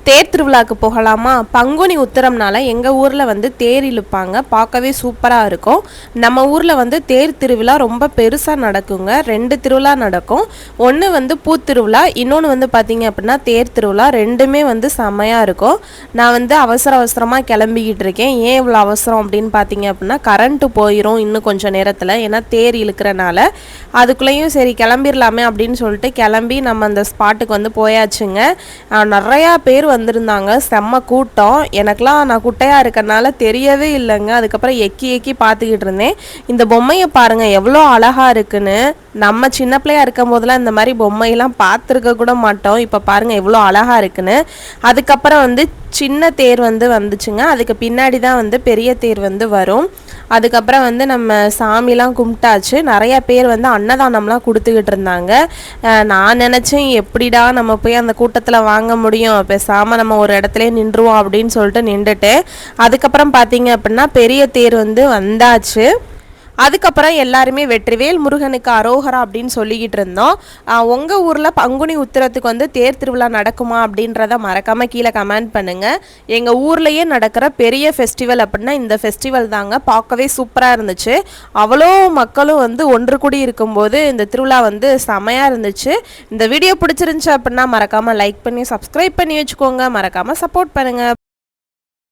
தேர் திருவிழாக்கு போகலாமா? பங்குனி உத்திரம்னால எங்கள் ஊரில் வந்து தேர் இழுப்பாங்க. பார்க்கவே சூப்பராக இருக்கும். நம்ம ஊரில் வந்து தேர் திருவிழா ரொம்ப பெருசாக நடக்குங்க. 2 திருவிழா நடக்கும். ஒன்று வந்து பூத்திருவிழா, இன்னொன்று வந்து பார்த்திங்க அப்படின்னா தேர் திருவிழா. ரெண்டுமே வந்து செம்மையாக இருக்கும். நான் வந்து அவசரமாக கிளம்பிக்கிட்டு இருக்கேன். ஏன் இவ்வளோ அவசரம் அப்படின்னு பார்த்தீங்க அப்படின்னா, கரண்ட்டு போயிடும் இன்னும் கொஞ்சம் நேரத்தில். ஏன்னா தேர் இழுக்கிறனால அதுக்குள்ளேயும் சரி கிளம்பிடலாமே அப்படின்னு சொல்லிட்டு கிளம்பி நம்ம அந்த ஸ்பாட்டுக்கு வந்து போயாச்சுங்க. நிறையா பேர் வந்திருந்தாங்க. செம்ம கூட்டம். எனக்கெலாம் நான் குட்டையாக இருக்கறனால தெரியவே இல்லைங்க. அதுக்கப்புறம் எக்கி பார்த்துக்கிட்டு இருந்தேன். இந்த பொம்மையை பாருங்கள் எவ்வளோ அழகாக இருக்குன்னு. நம்ம சின்ன பிள்ளையா இருக்கும் போதெல்லாம் இந்த மாதிரி பொம்மையெல்லாம் பார்த்துருக்க கூட மாட்டோம். இப்போ பாருங்கள் எவ்வளோ அழகாக இருக்குன்னு. அதுக்கப்புறம் வந்து சின்ன தேர் வந்து வந்துச்சுங்க. அதுக்கு பின்னாடி தான் வந்து பெரிய தேர் வந்து வரும். அதுக்கப்புறம் வந்து நம்ம சாமிலாம் கும்பிட்டாச்சு. நிறைய பேர் வந்து அன்னதானம்லாம் கொடுத்துக்கிட்டு இருந்தாங்க. நான் நினச்சேன் எப்படிடா நம்ம போய் அந்த கூட்டத்தில் வாங்க முடியும், பேசாமல் நம்ம ஒரு இடத்துல நின்றுவோம் அப்படின்னு சொல்லிட்டு நின்றுட்டேன். அதுக்கப்புறம் பார்த்தீங்க அப்படின்னா பெரிய தேர் வந்து வந்தாச்சு. அதுக்கப்புறம் எல்லாருமே வெற்றிவேல் முருகனுக்கு அரோகரா அப்படின்னு சொல்லிக்கிட்டு இருந்தோம். உங்கள் ஊரில் பங்குனி உத்திரத்துக்கு வந்து தேர் திருவிழா நடக்குமா அப்படின்றத மறக்காமல் கீழே கமெண்ட் பண்ணுங்கள். எங்கள் ஊர்லேயே நடக்கிற பெரிய ஃபெஸ்டிவல் அப்படின்னா இந்த ஃபெஸ்டிவல் தாங்க. பார்க்கவே சூப்பராக இருந்துச்சு. அவ்வளோ மக்களும் வந்து ஒன்று கூடி இருக்கும்போது இந்த திருவிழா வந்து செமையாக இருந்துச்சு. இந்த வீடியோ பிடிச்சிருந்துச்சு அப்படின்னா மறக்காமல் லைக் பண்ணி சப்ஸ்கிரைப் பண்ணி வச்சுக்கோங்க. மறக்காமல் சப்போர்ட் பண்ணுங்கள்.